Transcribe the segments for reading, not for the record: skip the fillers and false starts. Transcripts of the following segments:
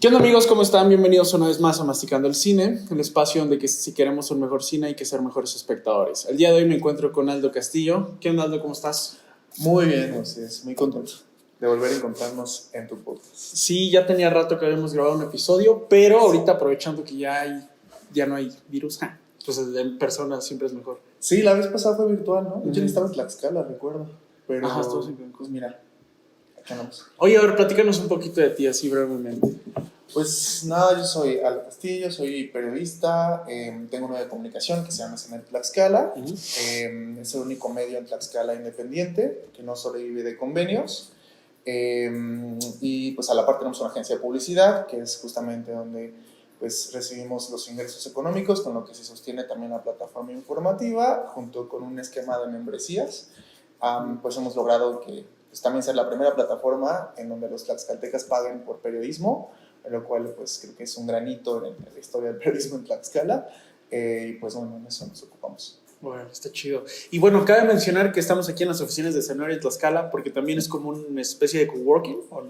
¿Qué onda, amigos? ¿Cómo están? Bienvenidos una vez más a Masticando el Cine, el espacio donde si queremos un mejor cine hay que ser mejores espectadores. El día de hoy me encuentro con Aldo Castillo. ¿Qué onda, Aldo? ¿Cómo estás? Muy bien, José, muy contento de volver a encontrarnos en tu podcast. Sí, ya tenía rato que habíamos grabado un episodio, pero ahorita aprovechando que ya no hay virus, pues en persona siempre es mejor. Sí, la vez pasada fue virtual, ¿no? Yo estaba en Tlaxcala, recuerdo. Pero, Ajá, estamos en Cancún. pues mira, acá andamos. Oye, a ver, platícanos un poquito de ti, así brevemente. Pues nada, yo soy Aldo Castillo, soy periodista, tengo un medio de comunicación que se llama CNET Tlaxcala. Es el único medio en Tlaxcala independiente que no sobrevive de convenios. Y pues a la par tenemos una agencia de publicidad, que es justamente donde pues recibimos los ingresos económicos, con lo que se sostiene también la plataforma informativa, junto con un esquema de membresías. Pues hemos logrado que pues, también ser la primera plataforma en donde los tlaxcaltecas paguen por periodismo, lo cual pues creo que es un granito en la historia del periodismo en Tlaxcala, y pues bueno, en eso nos ocupamos. Bueno, está chido. Y bueno, cabe mencionar que estamos aquí en las oficinas de Sonora y Tlaxcala, porque también es como una especie de coworking, ¿o no?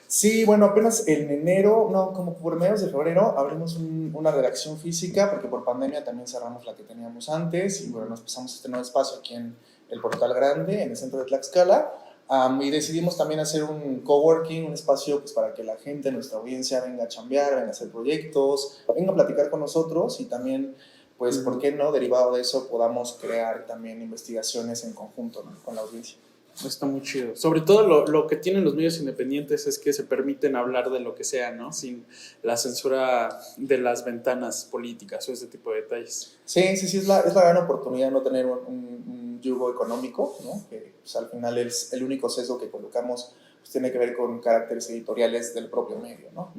Sí, bueno, apenas en enero, no, como por mediados de febrero, abrimos una redacción física, porque por pandemia también cerramos la que teníamos antes, y bueno, nos pasamos este nuevo espacio aquí en el Portal Grande, en el centro de Tlaxcala. Y decidimos también hacer un coworking, un espacio pues, para que la gente, nuestra audiencia, venga a chambear, venga a hacer proyectos, venga a platicar con nosotros y también, pues, ¿por qué no? Derivado de eso, podamos crear también investigaciones en conjunto, ¿no? Con la audiencia. Está muy chido. Sobre todo lo que tienen los medios independientes es que se permiten hablar de lo que sea, ¿no? Sin la censura de las ventanas políticas o ese tipo de detalles. Sí, es la gran oportunidad de no tener un yugo económico, ¿no? Que pues, al final es el único sesgo que colocamos, pues tiene que ver con caracteres editoriales del propio medio, ¿no?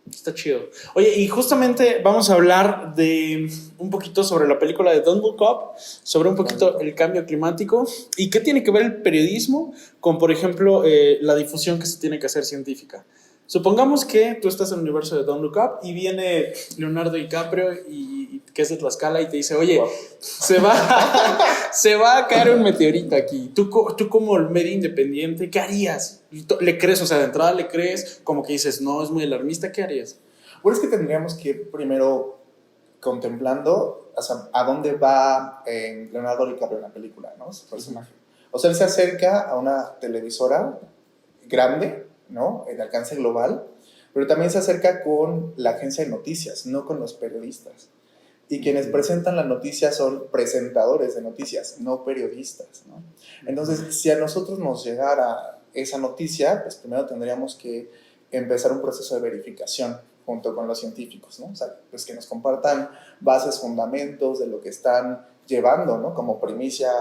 Está chido. Oye, y justamente vamos a hablar de un poquito sobre la película de Don't Look Up, sobre un poquito el cambio climático y qué tiene que ver el periodismo con, por ejemplo, la difusión que se tiene que hacer científica. Supongamos que tú estás en el universo de Don't Look Up y viene Leonardo DiCaprio que es de Tlaxcala y te dice, oye, se va a caer un meteorito aquí. Tú como el medio independiente, ¿qué harías? ¿Le crees? O sea, de entrada le crees, como que dices, no, es muy alarmista, ¿qué harías? Bueno, es que tendríamos que ir primero contemplando, o sea, a dónde va Leonardo DiCaprio en la película, ¿no? Su personaje. O sea, él se acerca a una televisora grande, ¿no? De alcance global, pero también se acerca con la agencia de noticias, no con los periodistas. Y quienes presentan la noticia son presentadores de noticias, no periodistas, ¿no? Entonces, si a nosotros nos llegara esa noticia, pues primero tendríamos que empezar un proceso de verificación junto con los científicos, ¿no? O sea, pues que nos compartan bases, fundamentos de lo que están llevando, ¿no? Como primicia,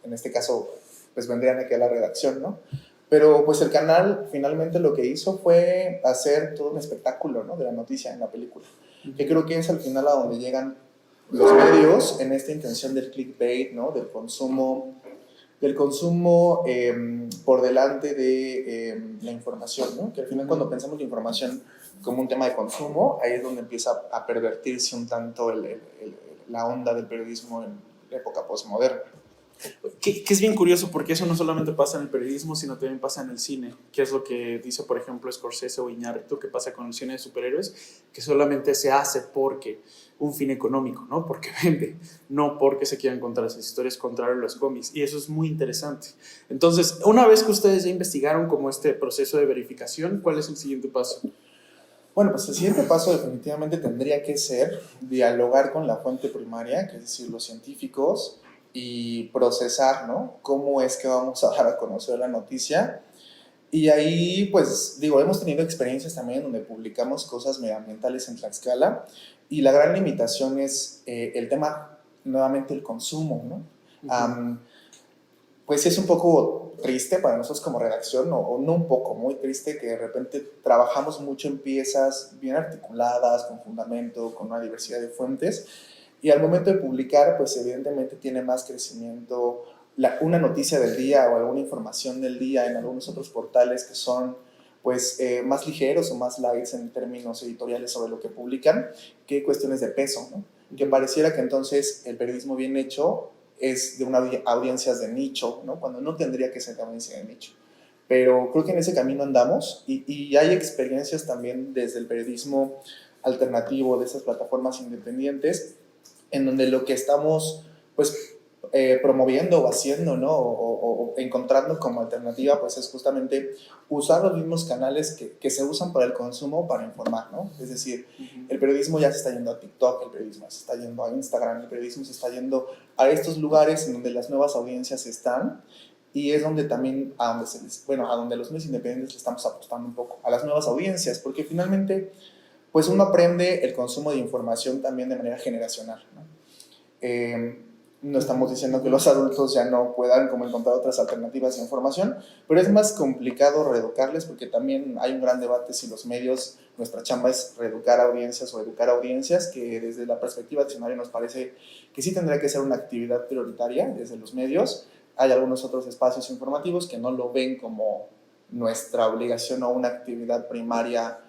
en este caso, pues vendrían aquí a la redacción, ¿no? Pero pues el canal finalmente lo que hizo fue hacer todo un espectáculo, ¿no? De la noticia en la película, que creo que es al final a donde llegan los medios en esta intención del clickbait, ¿no? Del consumo por delante de la información, ¿no? Que al final cuando pensamos la información como un tema de consumo, ahí es donde empieza a pervertirse un tanto la onda del periodismo en la época postmoderna. Que es bien curioso porque eso no solamente pasa en el periodismo, sino también pasa en el cine, que es lo que dice, por ejemplo, Scorsese o Iñárritu, que pasa con el cine de superhéroes, que solamente se hace porque un fin económico, ¿no? Porque vende, no porque se quieran contar esas historias contrario a los cómics, y eso es muy interesante. Entonces, una vez que ustedes ya investigaron como este proceso de verificación, ¿cuál es el siguiente paso? Bueno, pues el siguiente paso definitivamente tendría que ser dialogar con la fuente primaria, que es decir, los científicos, y procesar, ¿no? Cómo es que vamos a dar a conocer la noticia. Y ahí, pues, digo, hemos tenido experiencias también donde publicamos cosas medioambientales en Tlaxcala y la gran limitación es el tema, nuevamente, el consumo, ¿no? Pues es un poco triste para nosotros como redacción, o no un poco, muy triste que de repente trabajamos mucho en piezas bien articuladas, con fundamento, con una diversidad de fuentes, y al momento de publicar, pues evidentemente tiene más crecimiento una noticia del día o alguna información del día en algunos otros portales que son pues más ligeros o más lights en términos editoriales sobre lo que publican que cuestiones de peso, ¿no? Que pareciera que entonces el periodismo bien hecho es de una audiencias de nicho, ¿no? Cuando no tendría que ser de audiencia de nicho. pero creo que en ese camino andamos y hay experiencias también desde el periodismo alternativo, de esas plataformas independientes, en donde lo que estamos pues promoviendo o haciendo, ¿no? O encontrando como alternativa, pues es justamente usar los mismos canales que se usan para el consumo para informar, ¿no? Es decir, el periodismo ya se está yendo a TikTok, el periodismo se está yendo a Instagram, el periodismo se está yendo a estos lugares en donde las nuevas audiencias están, y es donde también, a donde los medios independientes le estamos apostando un poco, a las nuevas audiencias, porque finalmente, pues uno aprende el consumo de información también de manera generacional, ¿no? No estamos diciendo que los adultos ya no puedan como encontrar otras alternativas de información, pero es más complicado reeducarles, porque también hay un gran debate si los medios, nuestra chamba es reeducar audiencias o educar audiencias, que desde la perspectiva diccionaria nos parece que sí tendría que ser una actividad prioritaria desde los medios. Hay algunos otros espacios informativos que no lo ven como nuestra obligación o una actividad primaria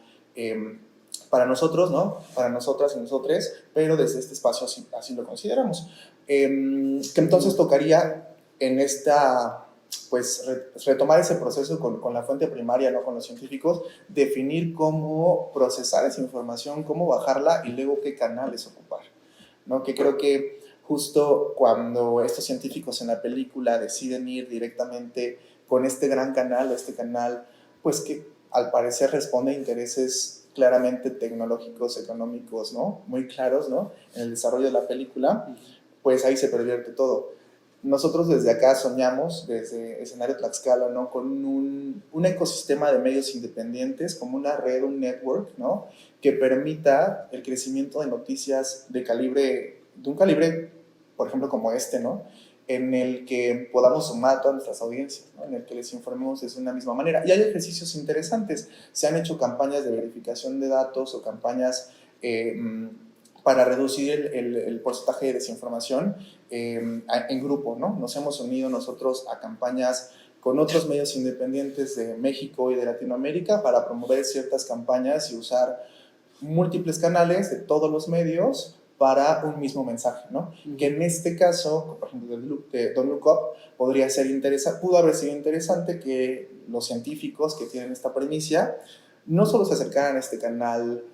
para nosotros, ¿no? Para nosotras y nosotres, pero desde este espacio así lo consideramos. Que entonces tocaría en esta, pues retomar ese proceso con la fuente primaria, no con los científicos, definir cómo procesar esa información, cómo bajarla y luego qué canales ocupar, ¿no? Que creo que justo cuando estos científicos en la película deciden ir directamente con este gran canal, este canal, pues que al parecer responde a intereses claramente tecnológicos, económicos, ¿no? Muy claros, ¿no? En el desarrollo de la película, pues ahí se pervierte todo. Nosotros desde acá soñamos, desde Escenario Tlaxcala, ¿no? Con un ecosistema de medios independientes, como una red, un network, ¿no? Que permita el crecimiento de noticias de un calibre, por ejemplo, como este, ¿no? En el que podamos sumar a todas nuestras audiencias, ¿no? En el que les informemos de una misma manera. Y hay ejercicios interesantes. Se han hecho campañas de verificación de datos o campañas para reducir el porcentaje de desinformación en grupo, ¿no? Nos hemos unido nosotros a campañas con otros medios independientes de México y de Latinoamérica para promover ciertas campañas y usar múltiples canales de todos los medios para un mismo mensaje, ¿no? Que en este caso, por ejemplo, de Don't Look Up, pudo haber sido interesante que los científicos que tienen esta premisa no solo se acercaran a este canal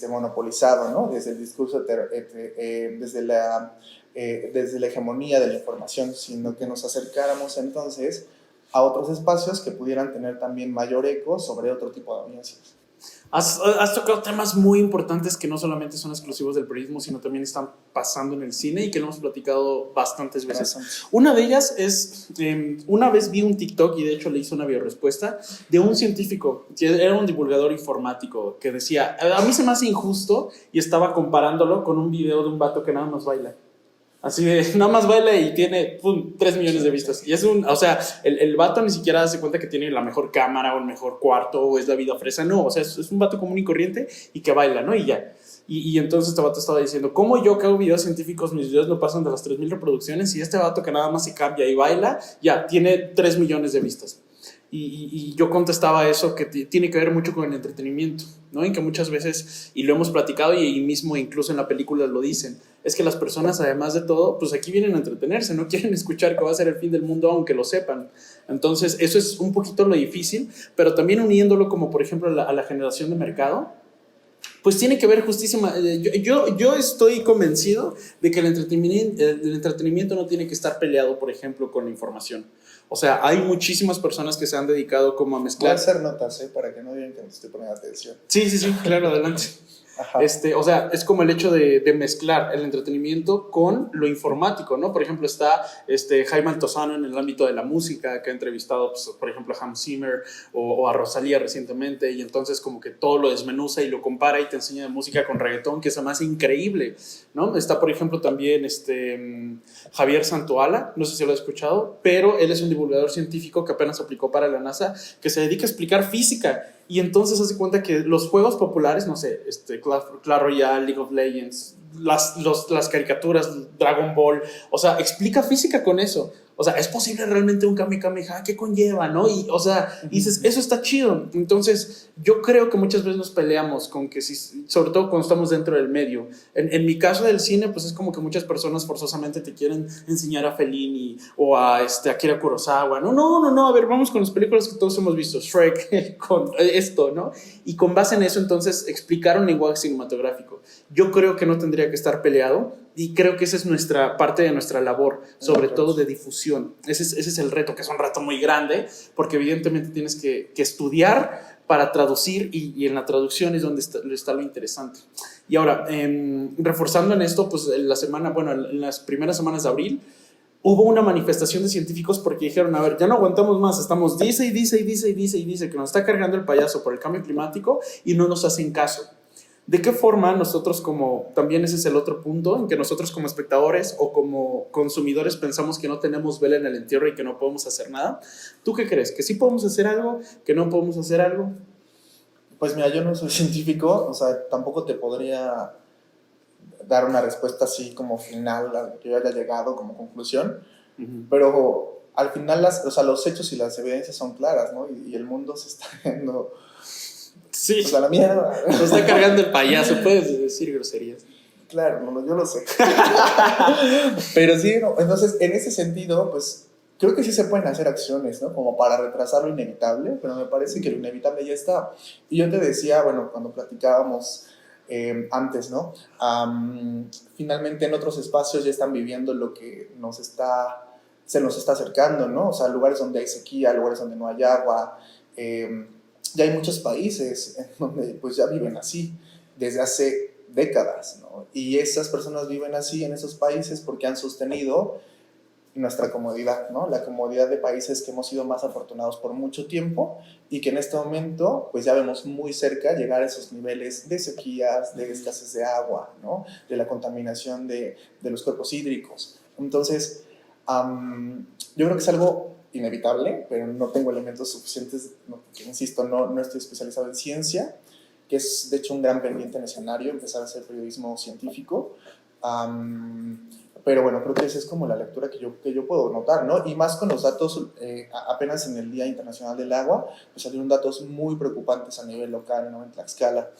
monopolizado, ¿no? Desde el discurso, desde la hegemonía de la información, sino que nos acercáramos entonces a otros espacios que pudieran tener también mayor eco sobre otro tipo de audiencias. Has tocado temas muy importantes que no solamente son exclusivos del periodismo, sino también están pasando en el cine y que lo hemos platicado bastantes veces. Una de ellas es, una vez vi un TikTok y de hecho le hice una biorespuesta de un científico, que era un divulgador informático, que decía, a mí se me hace injusto, y estaba comparándolo con un video de un vato que nada más baila. Así de, nada más baila y tiene 3 millones de vistas. Y es o sea, el vato ni siquiera hace cuenta que tiene la mejor cámara o el mejor cuarto o es la vida fresa. No, o sea, es un vato común y corriente y que baila, ¿no? Y ya. Y entonces este vato estaba diciendo, ¿cómo yo que hago videos científicos, mis videos no pasan de las 3,000 reproducciones? Y este vato que nada más se cambia y baila, ya, tiene 3 millones de vistas. Y yo contestaba eso, que tiene que ver mucho con el entretenimiento, ¿no? En que muchas veces, y lo hemos platicado y mismo incluso en la película lo dicen, es que las personas, además de todo, pues aquí vienen a entretenerse, no quieren escuchar que va a ser el fin del mundo aunque lo sepan. Entonces eso es un poquito lo difícil, pero también uniéndolo como por ejemplo a la generación de mercado, pues tiene que ver justísima. Yo estoy convencido de que el entretenimiento no tiene que estar peleado, por ejemplo, con la información. O sea, hay muchísimas personas que se han dedicado como a mezclar. Voy a hacer notas, para que no digan que no estoy poniendo atención. Sí, claro, adelante. Ajá. O sea, es como el hecho de mezclar el entretenimiento con lo informático, ¿no? Por ejemplo, está Jaime Altozano en el ámbito de la música, que ha entrevistado, pues, por ejemplo, a Hans Zimmer o a Rosalía recientemente, y entonces como que todo lo desmenuza y lo compara y te enseña de música con reggaetón, que es más increíble, ¿no? Está, por ejemplo, también Javier Santoala, no sé si lo has escuchado, pero él es un divulgador científico que apenas aplicó para la NASA, que se dedica a explicar física. Y entonces hace cuenta que los juegos populares, no sé, Clash Royale, League of Legends, las caricaturas, Dragon Ball, o sea, explica física con eso. o sea, ¿es posible realmente un Kamehameha? ¿Qué conlleva, no? Y, o sea, dices, eso está chido. Entonces, yo creo que muchas veces nos peleamos con que, si, sobre todo cuando estamos dentro del medio. En mi caso del cine, pues es como que muchas personas forzosamente te quieren enseñar a Fellini o a Akira Kurosawa. No, a ver, vamos con las películas que todos hemos visto, Shrek, con esto, ¿no? Y con base en eso, entonces, explicar un lenguaje cinematográfico. Yo creo que no tendría que estar peleado y creo que esa es nuestra parte de nuestra labor, sobre todo de difusión. Ese es el reto, que es un reto muy grande, porque evidentemente tienes que estudiar para traducir y en la traducción es donde está lo interesante. Y ahora, reforzando en esto, pues en las primeras semanas de abril, hubo una manifestación de científicos porque dijeron, a ver, ya no aguantamos más, estamos dice que nos está cargando el payaso por el cambio climático y no nos hacen caso. ¿De qué forma nosotros también ese es el otro punto, en que nosotros como espectadores o como consumidores pensamos que no tenemos vela en el entierro y que no podemos hacer nada? ¿Tú qué crees? ¿Que sí podemos hacer algo? ¿Que no podemos hacer algo? Pues mira, yo no soy científico, o sea, tampoco te podría dar una respuesta así como final a lo que yo haya llegado como conclusión, pero al final los hechos y las evidencias son claras, ¿no? Y el mundo se está yendo... Sí. Pues a la mierda. Nos está cargando el payaso, puedes decir groserías. Claro, no, yo lo sé. Pero sí, no, entonces, en ese sentido, pues, creo que sí se pueden hacer acciones, ¿no? Como para retrasar lo inevitable, pero me parece que lo inevitable ya está. Y yo te decía, bueno, cuando platicábamos antes, ¿no? Finalmente en otros espacios ya están viviendo lo que se nos está acercando, ¿no? O sea, lugares donde hay sequía, lugares donde no hay agua, ya hay muchos países en donde pues ya viven así desde hace décadas, ¿no? Y esas personas viven así en esos países porque han sostenido nuestra comodidad, ¿no? La comodidad de países que hemos sido más afortunados por mucho tiempo y que en este momento pues ya vemos muy cerca llegar a esos niveles de sequías, de escasez de agua, ¿no? De la contaminación de los cuerpos hídricos. Entonces, yo creo que es algo inevitable, pero no tengo elementos suficientes, porque insisto, no estoy especializado en ciencia, que es de hecho un gran pendiente en el escenario, empezar a hacer periodismo científico, pero bueno, creo que esa es como la lectura que yo puedo notar, ¿no? Y más con los datos, apenas en el Día Internacional del Agua, pues salieron datos muy preocupantes a nivel local, ¿no? En Tlaxcala.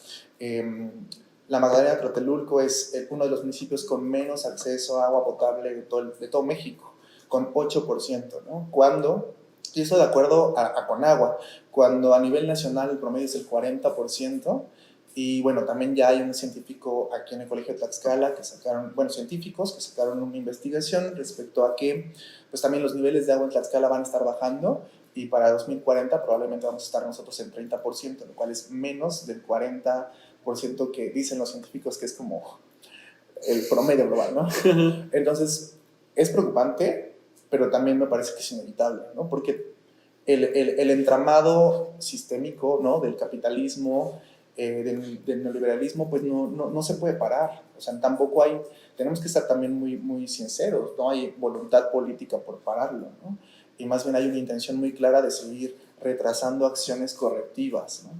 La Magdalena de Tlatelolco es uno de los municipios con menos acceso a agua potable de todo México, con 8%, ¿no? Y eso de acuerdo a Conagua, cuando a nivel nacional el promedio es el 40%, y bueno, también ya hay un científico aquí en el Colegio de Tlaxcala científicos que sacaron una investigación respecto a que pues también los niveles de agua en Tlaxcala van a estar bajando y para 2040 probablemente vamos a estar nosotros en 30%, lo cual es menos del 40% que dicen los científicos que es como el promedio global, ¿no? Entonces, es preocupante, pero también me parece que es inevitable, ¿no? Porque el entramado sistémico, ¿no? Del capitalismo, del neoliberalismo, pues no se puede parar. O sea, tampoco tenemos que estar también muy, muy sinceros, no hay voluntad política por pararlo, ¿no? Y más bien hay una intención muy clara de seguir retrasando acciones correctivas, ¿no?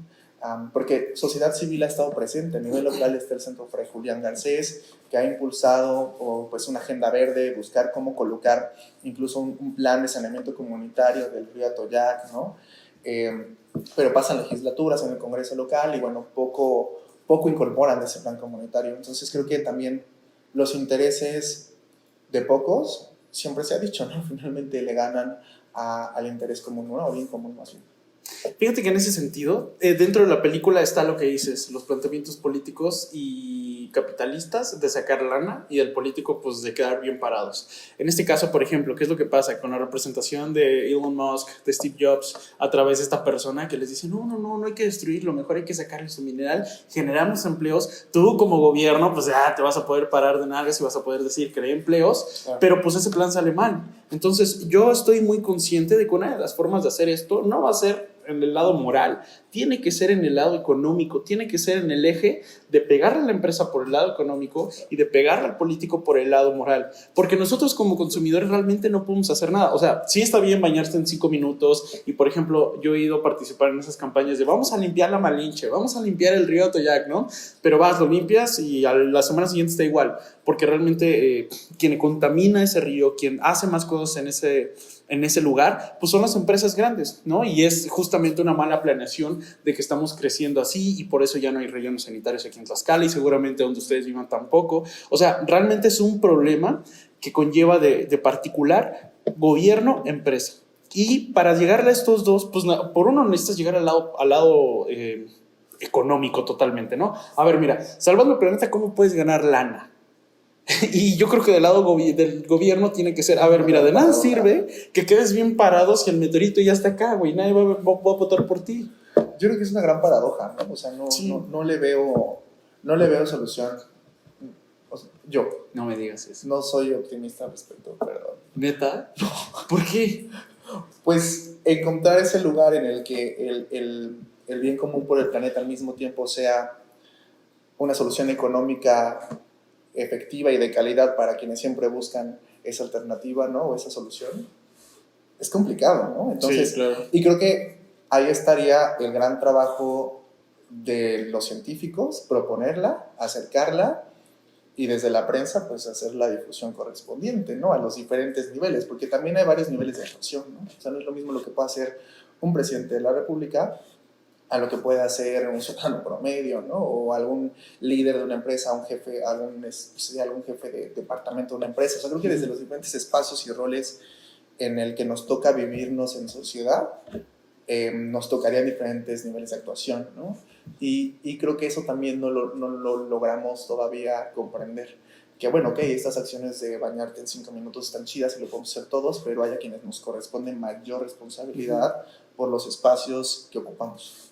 Porque sociedad civil ha estado presente. A nivel local está el Centro Fray Julián Garcés, que ha impulsado pues, una agenda verde, buscar cómo colocar incluso un plan de saneamiento comunitario del río Atoyac, ¿no? Pero pasan legislaturas en el Congreso local y bueno, poco incorporan de ese plan comunitario. Entonces creo que también los intereses de pocos, siempre se ha dicho, ¿no? Finalmente le ganan al interés común, ¿no? O bien común más bien. Fíjate que en ese sentido, dentro de la película está lo que dices, los planteamientos políticos y capitalistas de sacar lana y el político pues de quedar bien parados. En este caso, por ejemplo, ¿qué es lo que pasa con la representación de Elon Musk, de Steve Jobs, a través de esta persona que les dice, no hay que destruirlo, mejor hay que sacarle su mineral, generamos empleos, tú como gobierno pues ya te vas a poder parar de nalgas y vas a poder decir creé empleos, pero pues ese plan sale mal. Entonces yo estoy muy consciente de que una de las formas de hacer esto no va a ser en el lado moral, tiene que ser en el lado económico, tiene que ser en el eje de pegarle a la empresa por el lado económico y de pegarle al político por el lado moral. Porque nosotros como consumidores realmente no podemos hacer nada. O sea, sí está bien bañarse en 5 minutos y, por ejemplo, yo he ido a participar en esas campañas de vamos a limpiar la Malinche, vamos a limpiar el río Atoyac, ¿no? Pero vas, lo limpias y a la semana siguiente está igual. Porque realmente quien contamina ese río, quien hace más cosas en ese lugar, pues son las empresas grandes, ¿no? Y es justamente una mala planeación de que estamos creciendo así y por eso ya no hay rellenos sanitarios aquí en Tlaxcala y seguramente donde ustedes vivan tampoco. O sea, realmente es un problema que conlleva de particular gobierno, empresa. Y para llegar a estos dos, pues por uno necesitas llegar al lado económico totalmente, ¿no? A ver, mira, salvando el planeta, ¿cómo puedes ganar lana? Y yo creo que del lado del gobierno tiene que ser, a ver, mira, de nada sirve que quedes bien parado si el meteorito ya está acá, güey, nadie va a votar por ti. Yo creo que es una gran paradoja, ¿no? O sea, Sí. no le veo solución. O sea, yo No me digas eso. no soy optimista al respecto, perdón. ¿Neta? ¿Por qué? Pues encontrar ese lugar en el que el bien común por el planeta al mismo tiempo sea una solución económica efectiva y de calidad para quienes siempre buscan esa alternativa, ¿no? O esa solución, es complicado, ¿no? Entonces, sí, claro. Y creo que ahí estaría el gran trabajo de los científicos, proponerla, acercarla y desde la prensa, pues hacer la difusión correspondiente, ¿no? A los diferentes niveles, porque también hay varios niveles de actuación, ¿no? O sea, no es lo mismo lo que puede hacer un presidente de la República a lo que puede hacer un ciudadano promedio, ¿no? O algún líder de una empresa, algún jefe de departamento de una empresa. O sea, creo que desde los diferentes espacios y roles en el que nos toca vivirnos en sociedad, nos tocarían diferentes niveles de actuación, ¿no? Y creo que eso también no lo logramos todavía comprender. Que bueno, ok, estas acciones de bañarte en 5 minutos están chidas y lo podemos hacer todos, pero hay a quienes nos corresponde mayor responsabilidad por los espacios que ocupamos.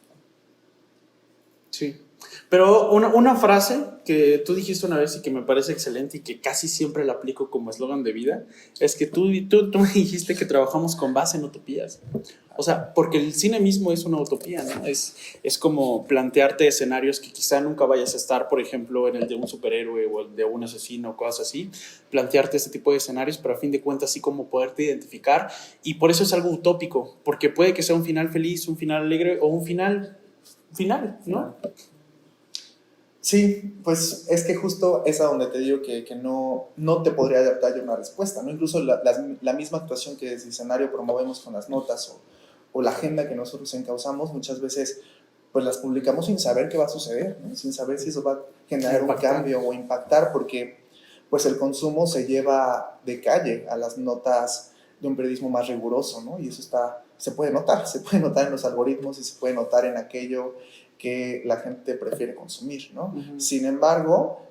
Sí. Pero una frase que tú dijiste una vez y que me parece excelente y que casi siempre la aplico como eslogan de vida es que tú me dijiste que trabajamos con base en utopías. O sea, porque el cine mismo es una utopía, ¿no? Es como plantearte escenarios que quizá nunca vayas a estar, por ejemplo, en el de un superhéroe o el de un asesino o cosas así. Plantearte este tipo de escenarios, pero a fin de cuentas sí como poderte identificar. Y por eso es algo utópico, porque puede que sea un final feliz, un final alegre o un final, ¿no? Sí, pues es que justo es a donde te digo que no te podría dar yo una respuesta, ¿no? Incluso la misma actuación que desde el escenario promovemos con las notas o la agenda que nosotros encauzamos, muchas veces pues las publicamos sin saber qué va a suceder, ¿no? Sin saber si eso va a generar un cambio o impactar, porque pues el consumo se lleva de calle a las notas de un periodismo más riguroso, ¿no? Y eso se puede notar en los algoritmos y se puede notar en aquello que la gente prefiere consumir, ¿no? Uh-huh. Sin embargo,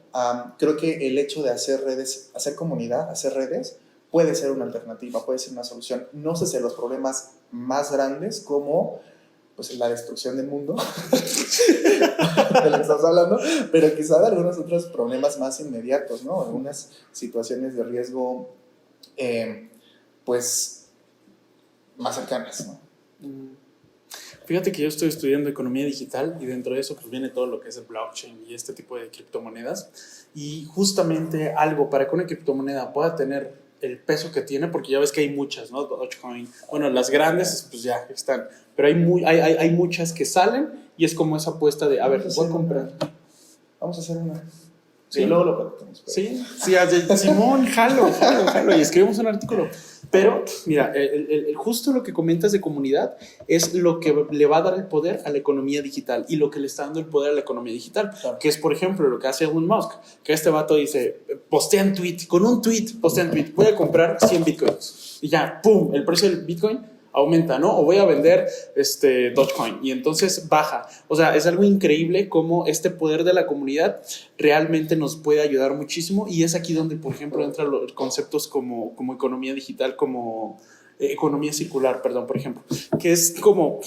creo que el hecho de hacer redes, hacer comunidad, hacer redes, puede ser una alternativa, puede ser una solución. No sé si los problemas más grandes como pues, la destrucción del mundo, de lo que estamos hablando, pero quizá de algunos otros problemas más inmediatos, ¿no? Algunas situaciones de riesgo, pues, más cercanas, ¿no? Fíjate que yo estoy estudiando economía digital y dentro de eso pues viene todo lo que es el blockchain y este tipo de criptomonedas y justamente algo para que una criptomoneda pueda tener el peso que tiene, porque ya ves que hay muchas, ¿no? Dogecoin, bueno, las grandes pues ya están, pero hay muchas que salen y es como esa apuesta de, a ver, voy a comprar. Vamos a hacer una. Sí, luego lo platicamos. Sí, Simón, jalo, y escribimos un artículo. Pero, mira, justo lo que comentas de comunidad es lo que le va a dar el poder a la economía digital y lo que le está dando el poder a la economía digital, claro. Que es, por ejemplo, lo que hace Elon Musk, que este vato dice, postean tweet, voy a comprar 100 bitcoins y ya, pum, el precio del bitcoin aumenta, ¿no? O voy a vender Dogecoin y entonces baja. O sea, es algo increíble cómo este poder de la comunidad realmente nos puede ayudar muchísimo y es aquí donde, por ejemplo, entran los conceptos como economía digital, como economía circular, perdón, por ejemplo, que es como,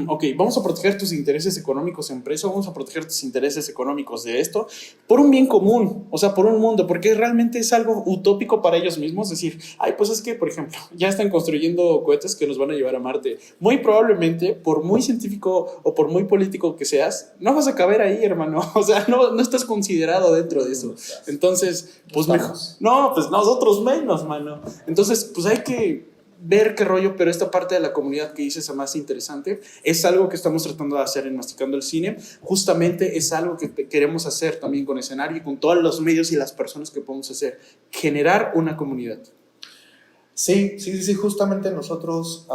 ok, vamos a proteger tus intereses económicos empresa, vamos a proteger tus intereses económicos de esto, por un bien común, o sea, por un mundo, porque realmente es algo utópico para ellos mismos, decir, ay, pues es que, por ejemplo, ya están construyendo cohetes que nos van a llevar a Marte, muy probablemente, por muy científico o por muy político que seas, no vas a caber ahí, hermano, o sea, no estás considerado dentro de eso, entonces, pues mejor, no, pues nosotros menos, mano, entonces, pues hay que ver qué rollo, pero esta parte de la comunidad que dices es más interesante, es algo que estamos tratando de hacer en Masticando el Cine, justamente es algo que queremos hacer también con escenario y con todos los medios y las personas que podemos hacer, generar una comunidad. Sí, justamente nosotros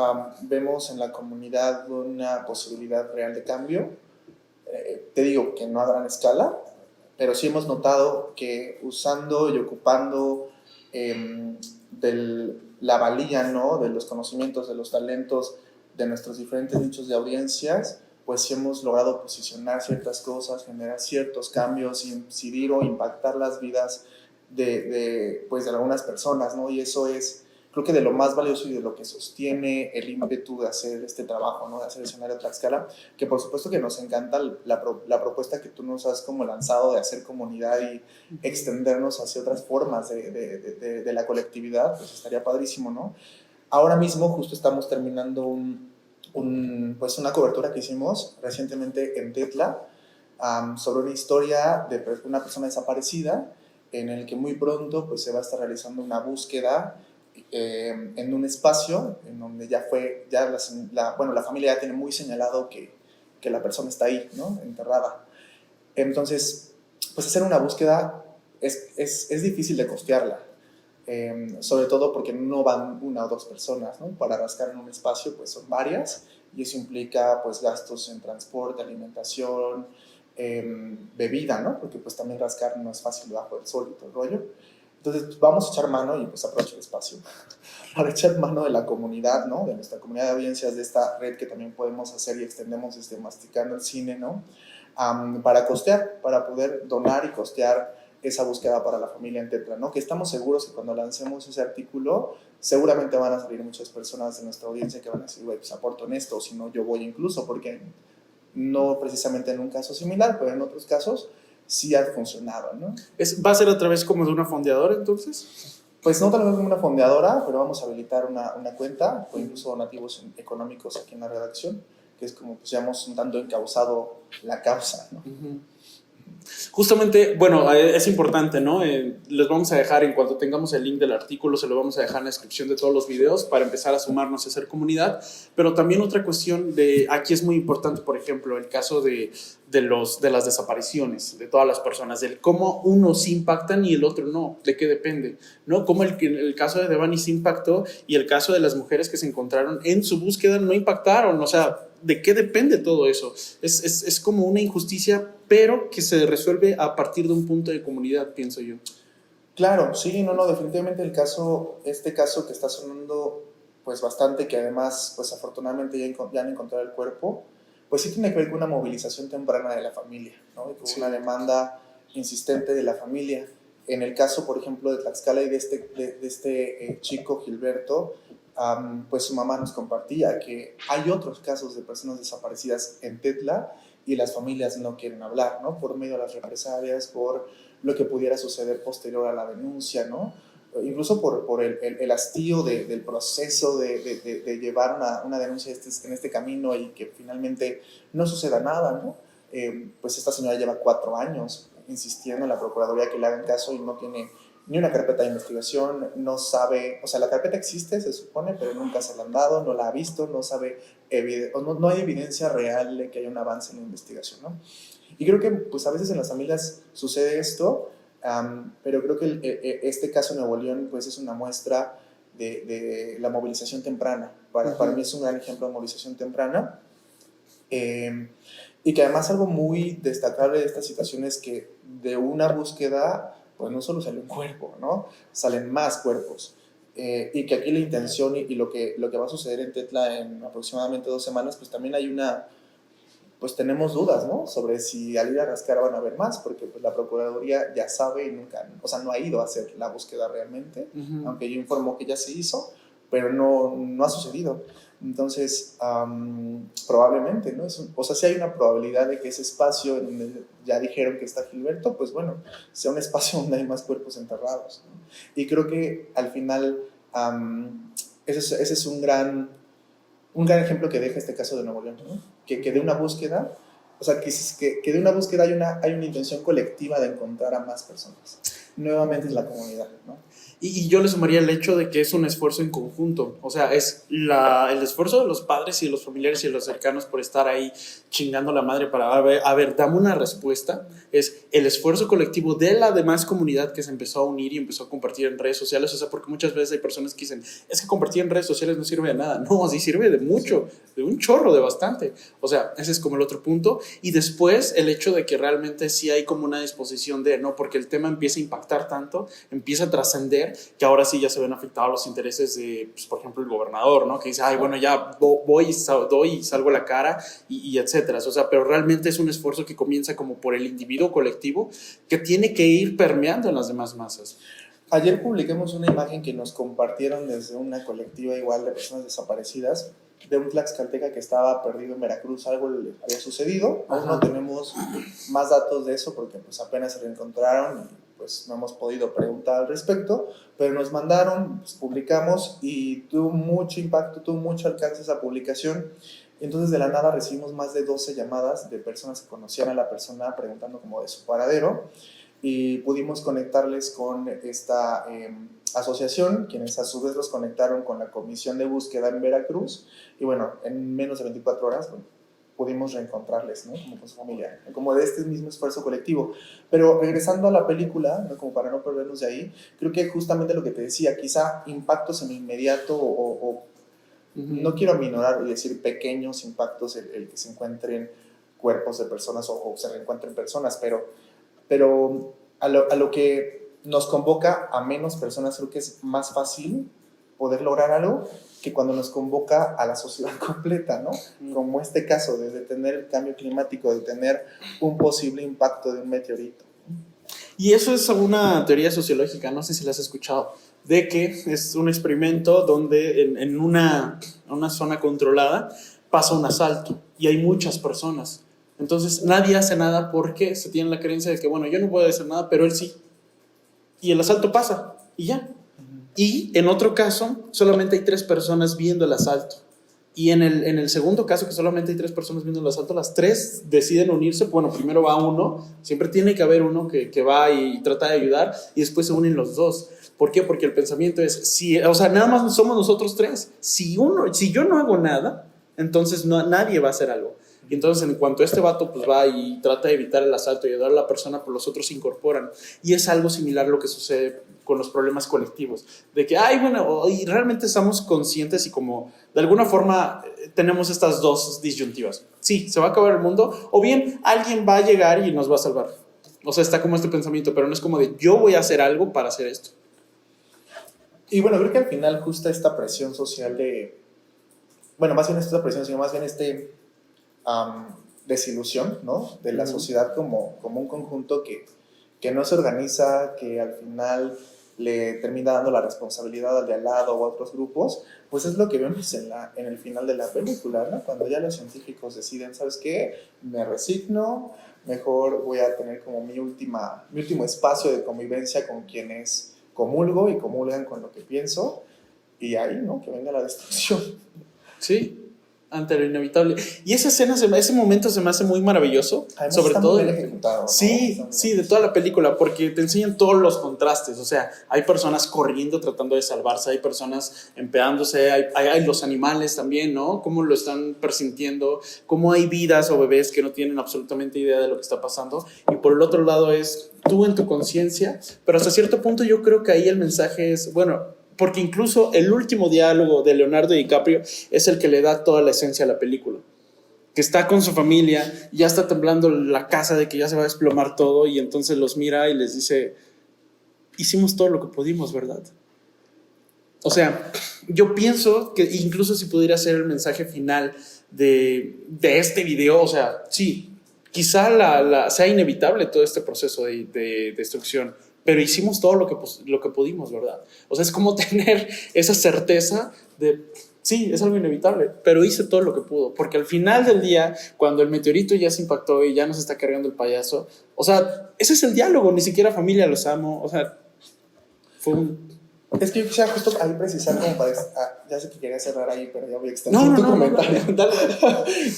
vemos en la comunidad una posibilidad real de cambio, te digo que no a gran escala, pero sí hemos notado que usando y ocupando la valía, ¿no?, de los conocimientos, de los talentos, de nuestros diferentes nichos de audiencias, pues sí hemos logrado posicionar ciertas cosas, generar ciertos cambios, incidir o impactar las vidas pues de algunas personas, ¿no? Y eso es, creo que de lo más valioso y de lo que sostiene el ímpetu de hacer este trabajo, ¿no?, de hacer Escenario Tlaxcala, que por supuesto que nos encanta la propuesta que tú nos has como lanzado de hacer comunidad y extendernos hacia otras formas de la colectividad, pues estaría padrísimo, ¿no? Ahora mismo justo estamos terminando pues una cobertura que hicimos recientemente en Tetla sobre una historia de una persona desaparecida, en el que muy pronto pues se va a estar realizando una búsqueda en un espacio en donde ya la familia ya tiene muy señalado que la persona está ahí, ¿no?, enterrada. Entonces, pues hacer una búsqueda es difícil de costearla, sobre todo porque no van una o dos personas, ¿no? Para rascar en un espacio pues son varias, y eso implica pues gastos en transporte, alimentación, bebida, ¿no? Porque pues también rascar no es fácil bajo el sol y todo el rollo. Entonces pues, vamos a echar mano, y pues aprovecho el espacio para echar mano de la comunidad, ¿no?, de nuestra comunidad de audiencias, de esta red que también podemos hacer y extendemos desde Masticando el Cine, ¿no?, para costear, para poder donar y costear esa búsqueda para la familia en Tetla, ¿no? Que estamos seguros que cuando lancemos ese artículo, seguramente van a salir muchas personas de nuestra audiencia que van a decir, güey, pues aporto en esto, o si no, yo voy incluso, porque no precisamente en un caso similar, pero en otros casos sí ha funcionado, ¿no? ¿Va a ser a través como de una fondeadora, entonces? Pues no tal vez como una fondeadora, pero vamos a habilitar una cuenta, o incluso donativos económicos aquí en la redacción, que es como, pues, ya hemos un tanto encauzado la causa, ¿no? Justamente, bueno, es importante, ¿no? Les vamos a dejar, en cuanto tengamos el link del artículo, se lo vamos a dejar en la descripción de todos los videos para empezar a sumarnos y hacer comunidad. Pero también otra cuestión aquí es muy importante, por ejemplo, el caso de las desapariciones de todas las personas, del cómo unos impactan y el otro no, de qué depende, ¿no? Como el caso de Devani sí impactó y el caso de las mujeres que se encontraron en su búsqueda no impactaron, o sea, ¿de qué depende todo eso? Es como una injusticia, pero que se resuelve a partir de un punto de comunidad, pienso yo. Claro, sí, no, definitivamente este caso que está sonando pues bastante, que además pues afortunadamente ya han encontrado el cuerpo, pues sí tiene que ver con una movilización temprana de la familia, ¿no? Y con una demanda insistente de la familia. En el caso, por ejemplo, de Tlaxcala y de este chico Gilberto, pues su mamá nos compartía que hay otros casos de personas desaparecidas en Tetla y las familias no quieren hablar, ¿no? Por medio de las represalias, por lo que pudiera suceder posterior a la denuncia, ¿no? Incluso por el hastío del proceso de llevar una denuncia en este camino y que finalmente no suceda nada, ¿no? Pues esta señora lleva 4 años insistiendo en la Procuraduría que le hagan caso y no tiene ni una carpeta de investigación, no sabe, o sea, la carpeta existe, se supone, pero nunca se la han dado, no la ha visto, no sabe, no hay evidencia real de que haya un avance en la investigación, ¿no? Y creo que pues a veces en las familias sucede esto, pero creo que este caso de Nuevo León pues es una muestra de la movilización temprana. Para mí es un gran ejemplo de movilización temprana. Y que además algo muy destacable de esta situación es que de una búsqueda pues no solo sale un cuerpo, ¿no? Salen más cuerpos. Y que aquí la intención y lo que va a suceder en Tetla en aproximadamente 2 semanas, pues también pues tenemos dudas, ¿no? Sobre si al ir a rascar van a haber más, porque pues la Procuraduría ya sabe y nunca, o sea, no ha ido a hacer la búsqueda realmente, aunque yo informó que ya se hizo, pero no ha sucedido. Entonces, probablemente, ¿no? O sea, si hay una probabilidad de que ese espacio en donde ya dijeron que está Gilberto, pues bueno, sea un espacio donde hay más cuerpos enterrados, ¿no? Y creo que al final ese es un gran ejemplo que deja este caso de Nuevo León, ¿no? Que de una búsqueda, o sea, que de una búsqueda hay una intención colectiva de encontrar a más personas. Nuevamente es la comunidad, ¿no? Y yo le sumaría el hecho de que es un esfuerzo en conjunto. O sea, es el esfuerzo de los padres y de los familiares y de los cercanos por estar ahí chingando la madre para, a ver, dame una respuesta. Es el esfuerzo colectivo de la demás comunidad que se empezó a unir y empezó a compartir en redes sociales. O sea, porque muchas veces hay personas que dicen, es que compartir en redes sociales no sirve de nada. No, sí sirve de mucho, de un chorro, de bastante. O sea, ese es como el otro punto. Y después el hecho de que realmente sí hay como una disposición de, ¿no? Porque el tema empieza a impactar tanto, empieza a trascender, que ahora sí ya se ven afectados los intereses de, pues, por ejemplo, el gobernador, ¿no? Que dice, ay, bueno, ya voy y doy y salgo la cara y etcétera. O sea, pero realmente es un esfuerzo que comienza como por el individuo colectivo que tiene que ir permeando en las demás masas. Ayer publicamos una imagen que nos compartieron desde una colectiva igual de personas desaparecidas, de un tlaxcalteca que estaba perdido en Veracruz. Algo le había sucedido. Aún no tenemos más datos de eso porque pues apenas se reencontraron y pues no hemos podido preguntar al respecto, pero nos mandaron, pues, publicamos y tuvo mucho impacto, tuvo mucho alcance esa publicación. Entonces de la nada recibimos más de 12 llamadas de personas que conocían a la persona preguntando como de su paradero, y pudimos conectarles con esta asociación, quienes a su vez los conectaron con la comisión de búsqueda en Veracruz, y bueno, en menos de 24 horas, bueno, pudimos reencontrarles, ¿no? Como con su familia, como de este mismo esfuerzo colectivo. Pero regresando a la película, ¿no? Como para no perdernos de ahí, creo que justamente lo que te decía, quizá impactos en inmediato o no quiero aminorar y decir pequeños impactos, el que se encuentren cuerpos de personas o se reencuentren personas, pero a lo que nos convoca a menos personas, creo que es más fácil poder lograr algo que cuando nos convoca a la sociedad completa, ¿no? Como este caso de detener el cambio climático, de detener un posible impacto de un meteorito. Y eso es una teoría sociológica, no sé si la has escuchado, de que es un experimento donde en una zona controlada pasa un asalto y hay muchas personas. Entonces nadie hace nada porque se tiene la creencia de que, bueno, yo no puedo hacer nada, pero él sí. Y el asalto pasa y ya. Y en otro caso, solamente hay 3 personas viendo el asalto. Y en el segundo caso, que solamente hay 3 personas viendo el asalto, las 3 deciden unirse. Bueno, primero va uno, siempre tiene que haber uno que va y trata de ayudar, y después se unen los 2. ¿Por qué? Porque el pensamiento es, o sea, nada más somos nosotros 3. Si yo no hago nada, entonces nadie va a hacer algo. Y entonces, en cuanto este vato pues va y trata de evitar el asalto y ayudar a la persona, pues los otros se incorporan. Y es algo similar a lo que sucede con los problemas colectivos. De que, ay, bueno, y realmente estamos conscientes y como de alguna forma tenemos estas 2 disyuntivas. Sí, se va a acabar el mundo, o bien alguien va a llegar y nos va a salvar. O sea, está como este pensamiento, pero no es como de yo voy a hacer algo para hacer esto. Y bueno, creo que al final justo esta presión social bueno, más bien esta presión, sino más bien desilusión, ¿no? De la sociedad como un conjunto que no se organiza, que al final le termina dando la responsabilidad al de al lado o a otros grupos, pues es lo que vemos en el final de la película, ¿no? Cuando ya los científicos deciden, ¿sabes qué? Me resigno, mejor voy a tener como mi último espacio de convivencia con quienes comulgo y comulgan con lo que pienso, y ahí, ¿no? Que venga la destrucción. Sí, ante lo inevitable. Y esa escena, ese momento se me hace muy maravilloso. Además, sobre está todo muy bien ejecutado, ¿no? Sí, de toda la película, porque te enseñan todos los contrastes. O sea, hay personas corriendo tratando de salvarse, hay personas empedándose, hay los animales también, ¿no? Cómo lo están presintiendo, cómo hay vidas o bebés que no tienen absolutamente idea de lo que está pasando. Y por el otro lado es tú en tu conciencia, pero hasta cierto punto yo creo que ahí el mensaje es, bueno, porque incluso el último diálogo de Leonardo DiCaprio es el que le da toda la esencia a la película. Que está con su familia, ya está temblando la casa de que ya se va a desplomar todo, y entonces los mira y les dice, hicimos todo lo que pudimos, ¿verdad? O sea, yo pienso que incluso si pudiera ser el mensaje final de este video, o sea, sí, quizá sea inevitable todo este proceso de destrucción, pero hicimos todo lo que pudimos, ¿verdad? O sea, es como tener esa certeza de, sí, es algo inevitable, pero hice todo lo que pudo, porque al final del día, cuando el meteorito ya se impactó y ya nos está cargando el payaso, o sea, ese es el diálogo, ni siquiera familia, los amo, o sea, fue un... Es que yo quisiera justo ahí precisar como para... ya sé que quería cerrar ahí, pero ya voy a extender No, tu no, comentario. dale.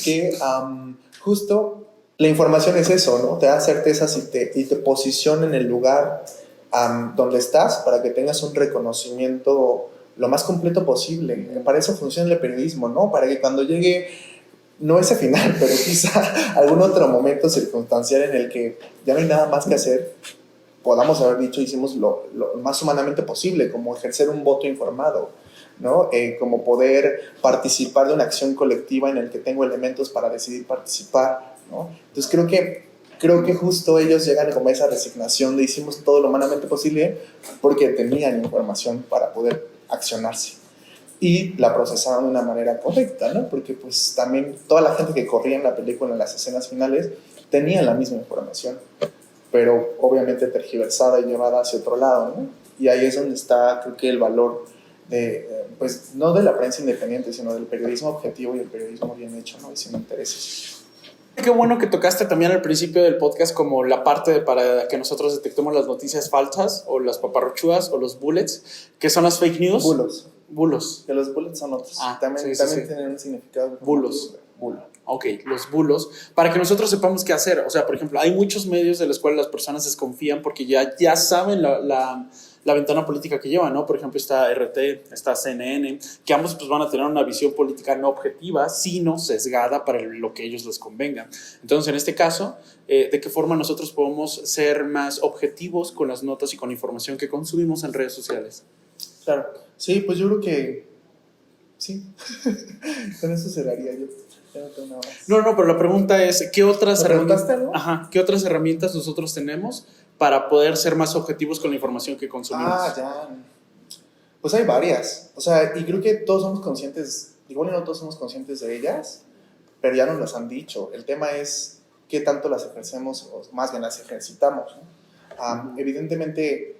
Que justo la información es eso, ¿no? Te da certezas y te posiciona en el lugar donde estás para que tengas un reconocimiento lo más completo posible. Para eso funciona el periodismo, ¿no? Para que cuando llegue, no ese final, pero quizá algún otro momento circunstancial en el que ya no hay nada más que hacer, podamos haber dicho, hicimos lo más humanamente posible, como ejercer un voto informado, ¿no? Como poder participar de una acción colectiva en el que tengo elementos para decidir participar, ¿no? Entonces creo que justo ellos llegan como a esa resignación de hicimos todo lo humanamente posible porque tenían información para poder accionarse y la procesaron de una manera correcta, ¿no? Porque pues también toda la gente que corría en la película en las escenas finales tenía la misma información, pero obviamente tergiversada y llevada hacia otro lado, ¿no? Y ahí es donde está, creo que el valor de, pues, no de la prensa independiente, sino del periodismo objetivo y el periodismo bien hecho, ¿no? Y sin intereses. Qué bueno que tocaste también al principio del podcast como la parte para que nosotros detectemos las noticias falsas o las paparruchudas o los bullets, que son las fake news. Bulos. Que los bullets son otros. También tienen un significado. Bulos. Bulo. Ok, los bulos, para que nosotros sepamos qué hacer. O sea, por ejemplo, hay muchos medios de los cuales las personas desconfían porque ya saben la ventana política que llevan, ¿no? Por ejemplo, está RT, está CNN, que ambos pues, van a tener una visión política no objetiva, sino sesgada para lo que ellos les convenga. Entonces, en este caso, ¿de qué forma nosotros podemos ser más objetivos con las notas y con la información que consumimos en redes sociales? Claro, sí, pues yo creo que sí, con eso cerraría yo. No, pero la pregunta es, ¿qué otras herramientas nosotros tenemos para poder ser más objetivos con la información que consumimos? Ya. Pues hay varias. O sea, y creo que todos somos conscientes, igual no todos somos conscientes de ellas, pero ya nos las han dicho. El tema es qué tanto las ejercemos, o más bien las ejercitamos, ¿no? Evidentemente,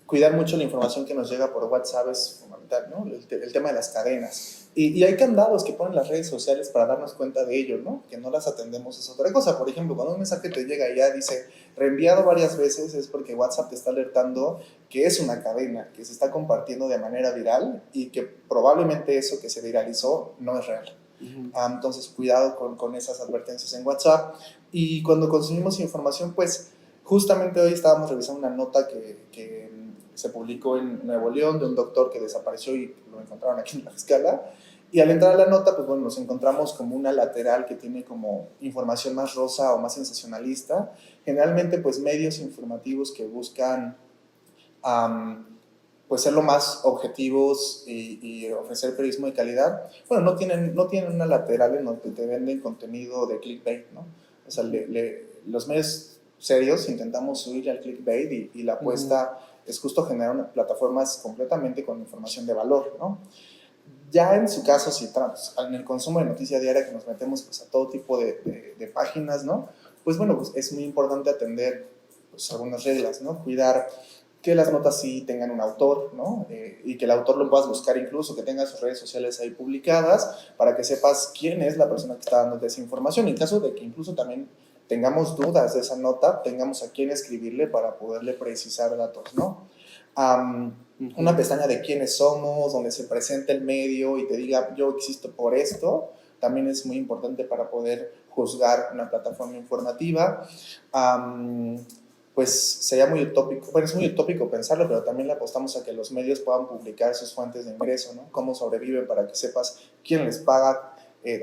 cuidar mucho la información que nos llega por WhatsApp es fundamental, ¿no? El tema de las cadenas. Y hay candados que ponen las redes sociales para darnos cuenta de ello, ¿no? Que no las atendemos es otra cosa. Por ejemplo, cuando un mensaje te llega y ya dice reenviado varias veces, es porque WhatsApp te está alertando que es una cadena, que se está compartiendo de manera viral y que probablemente eso que se viralizó no es real. Entonces, cuidado con esas advertencias en WhatsApp. Y cuando consumimos información, pues justamente hoy estábamos revisando una nota que se publicó en Nuevo León de un doctor que desapareció y lo encontraron aquí en Tlaxcala. Y al entrar a la nota, pues bueno, nos encontramos como una lateral que tiene como información más rosa o más sensacionalista. Generalmente, pues medios informativos que buscan pues ser lo más objetivos y ofrecer periodismo de calidad, bueno, no tienen una lateral en donde te venden contenido de clickbait, ¿no? O sea, los medios serios intentamos subir al clickbait y la apuesta es justo generar plataformas completamente con información de valor, ¿no? Ya en su caso, si entramos en el consumo de noticia diaria que nos metemos pues, a todo tipo de páginas, ¿no? Pues bueno, pues es muy importante atender pues, algunas reglas, ¿no? Cuidar que las notas sí tengan un autor, ¿no? Y que el autor lo puedas buscar incluso, que tenga sus redes sociales ahí publicadas para que sepas quién es la persona que está dándote esa información. En caso de que incluso también tengamos dudas de esa nota, tengamos a quién escribirle para poderle precisar datos, ¿no? Una pestaña de quiénes somos, donde se presenta el medio y te diga yo existo por esto, también es muy importante para poder juzgar una plataforma informativa. Pues sería muy utópico, bueno, es muy utópico pensarlo, pero también le apostamos a que los medios puedan publicar sus fuentes de ingreso, ¿no? Cómo sobreviven para que sepas quién les paga,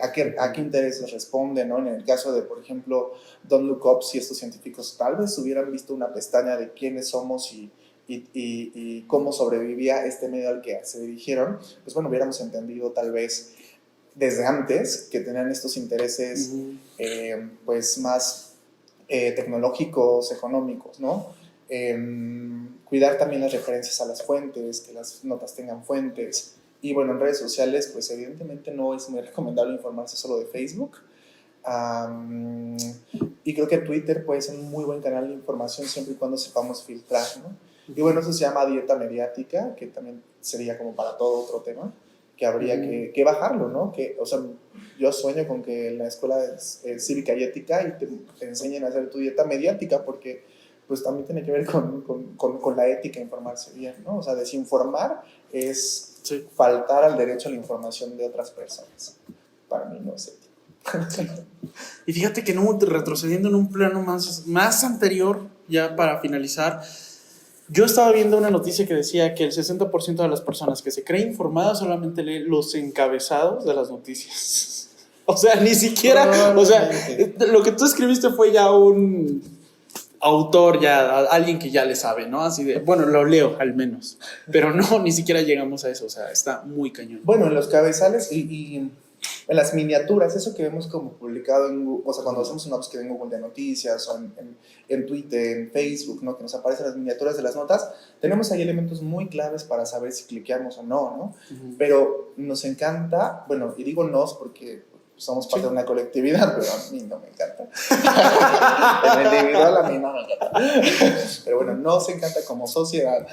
a qué intereses responden, ¿no? En el caso de, por ejemplo, Don't Look Up, si estos científicos tal vez hubieran visto una pestaña de quiénes somos y cómo sobrevivía este medio al que se dirigieron, pues bueno, hubiéramos entendido tal vez desde antes que tenían estos intereses pues más tecnológicos, económicos, ¿no? Cuidar también las referencias a las fuentes, que las notas tengan fuentes. Y bueno, en redes sociales, pues evidentemente no es muy recomendable informarse solo de Facebook. Y creo que Twitter puede ser un muy buen canal de información siempre y cuando sepamos filtrar, ¿no? Y bueno, eso se llama dieta mediática, que también sería como para todo otro tema, que habría que bajarlo, ¿no? Que, o sea, yo sueño con que en la escuela cívica y ética y te enseñen a hacer tu dieta mediática, porque pues también tiene que ver con la ética, informarse bien, ¿no? O sea, desinformar es faltar al derecho a la información de otras personas. Para mí no es ético. Y fíjate que no, retrocediendo en un plano más anterior, ya para finalizar, yo estaba viendo una noticia que decía que el 60% de las personas que se cree informadas solamente lee los encabezados de las noticias. O sea, ni siquiera, o sea, lo que tú escribiste fue ya un autor, ya alguien que ya le sabe, ¿no? Así de, bueno, lo leo al menos, pero no, ni siquiera llegamos a eso, o sea, está muy cañón. Bueno, en los cabezales y en las miniaturas, eso que vemos como publicado en Google, o sea, cuando hacemos una búsqueda en Google de noticias o en Twitter, en Facebook, ¿no? Que nos aparecen las miniaturas de las notas, tenemos ahí elementos muy claves para saber si cliqueamos o no, ¿no? Pero nos encanta, bueno, y digo nos porque somos parte de una colectividad, pero a mí no me encanta. En el individual a mí no me encanta. Pero bueno, nos encanta como sociedad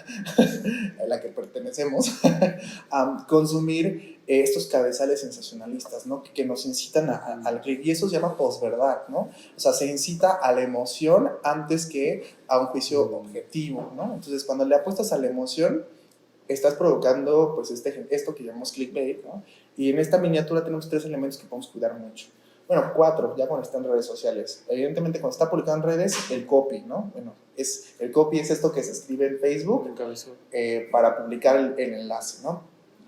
a la que pertenecemos consumir estos cabezales sensacionalistas, ¿no? Que nos incitan al clic, y eso se llama posverdad, ¿no? O sea, se incita a la emoción antes que a un juicio objetivo, ¿no? Entonces, cuando le apuestas a la emoción, estás provocando pues esto que llamamos clickbait, ¿no? Y en esta miniatura tenemos 3 elementos que podemos cuidar mucho. Bueno, 4, ya cuando está en redes sociales. Evidentemente, cuando está publicado en redes, el copy, ¿no? Bueno, el copy es esto que se escribe en Facebook para publicar el enlace, ¿no?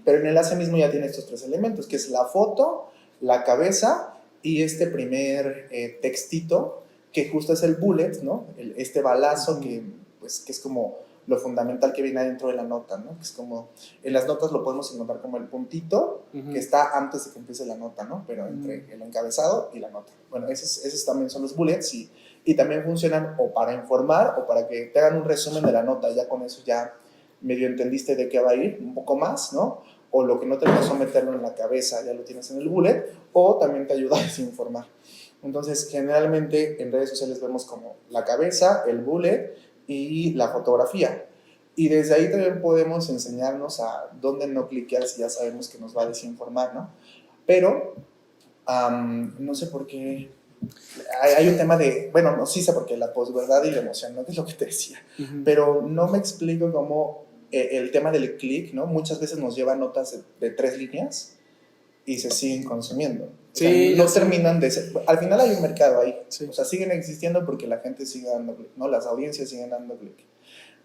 Pero el enlace mismo ya tiene estos 3 elementos, que es la foto, la cabeza y este primer textito, que justo es el bullet, ¿no? Este balazo que es como lo fundamental que viene adentro de la nota, ¿no? Que es como, en las notas lo podemos encontrar como el puntito que está antes de que empiece la nota, ¿no? Pero entre el encabezado y la nota. Bueno, esos también son los bullets y también funcionan o para informar o para que te hagan un resumen de la nota. Ya con eso ya medio entendiste de qué va a ir, un poco más, ¿no? O lo que no te pasó meterlo en la cabeza, ya lo tienes en el bullet, o también te ayuda a desinformar. Entonces, generalmente en redes sociales vemos como la cabeza, el bullet y la fotografía. Y desde ahí también podemos enseñarnos a dónde no cliquear si ya sabemos que nos va a desinformar, ¿no? Pero, no sé por qué. Hay un tema de, bueno, no, sí sé por qué, la posverdad y la emoción, ¿no? Que es lo que te decía. Pero no me explico cómo el tema del click, ¿no? Muchas veces nos lleva notas de 3 líneas y se siguen consumiendo. Sí, o sea, no terminan de ser. Al final hay un mercado ahí. Sí. O sea, siguen existiendo porque la gente sigue dando clic, ¿no? Las audiencias siguen dando clic.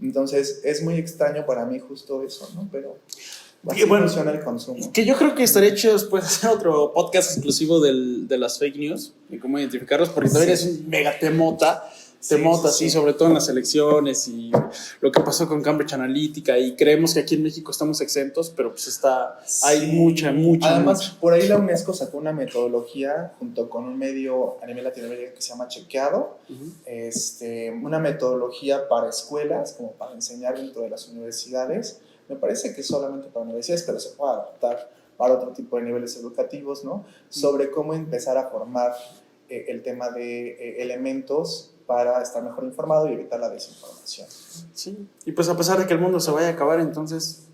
Entonces, es muy extraño para mí justo eso, ¿no? Pero así funciona el consumo. Que yo creo que estaría chido después hacer otro podcast exclusivo de las fake news y cómo identificarlos, porque también es un mega temota, sí, sobre todo en las elecciones y lo que pasó con Cambridge Analytica, y creemos que aquí en México estamos exentos, pero pues hay mucha. Además, por ahí la UNESCO sacó una metodología junto con un medio a nivel latinoamericano que se llama Chequeado, una metodología para escuelas, como para enseñar dentro de las universidades. Me parece que solamente para universidades, pero se puede adaptar para otro tipo de niveles educativos, ¿no? Sobre cómo empezar a formar el tema de elementos para estar mejor informado y evitar la desinformación. Sí, y pues a pesar de que el mundo se vaya a acabar, entonces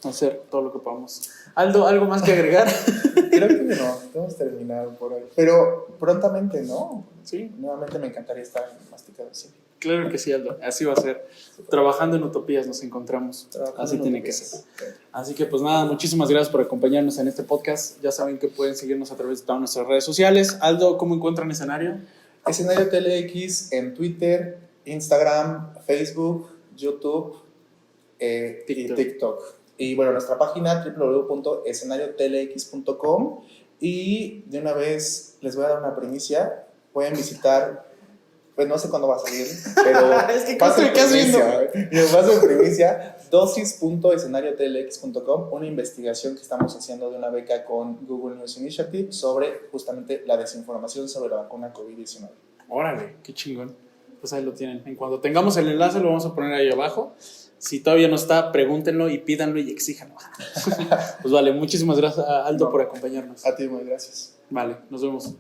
hacer todo lo que podamos. Aldo, ¿algo más que agregar? Creo que no, hemos terminado por hoy. Pero prontamente, ¿no? Sí. Nuevamente me encantaría estar en Masticado Cine. Claro que sí, Aldo, así va a ser. Trabajando en utopías nos encontramos. Así tiene que ser. Así que pues nada, muchísimas gracias por acompañarnos en este podcast. Ya saben que pueden seguirnos a través de todas nuestras redes sociales. Aldo, ¿cómo encuentran Escenario? Escenario TLX en Twitter, Instagram, Facebook, YouTube y TikTok. Y bueno, nuestra página www.escenariotlx.com. Y de una vez les voy a dar una primicia. Pueden visitar, pues no sé cuándo va a salir, pero es que paso en primicia, dosis.escenariotlx.com, una investigación que estamos haciendo de una beca con Google News Initiative sobre justamente la desinformación sobre la vacuna COVID-19. Órale, qué chingón. Pues ahí lo tienen. En cuanto tengamos el enlace lo vamos a poner ahí abajo. Si todavía no está, pregúntenlo y pídanlo y exíjanlo. Pues vale, muchísimas gracias, Aldo, por acompañarnos. A ti, muy gracias. Vale, nos vemos.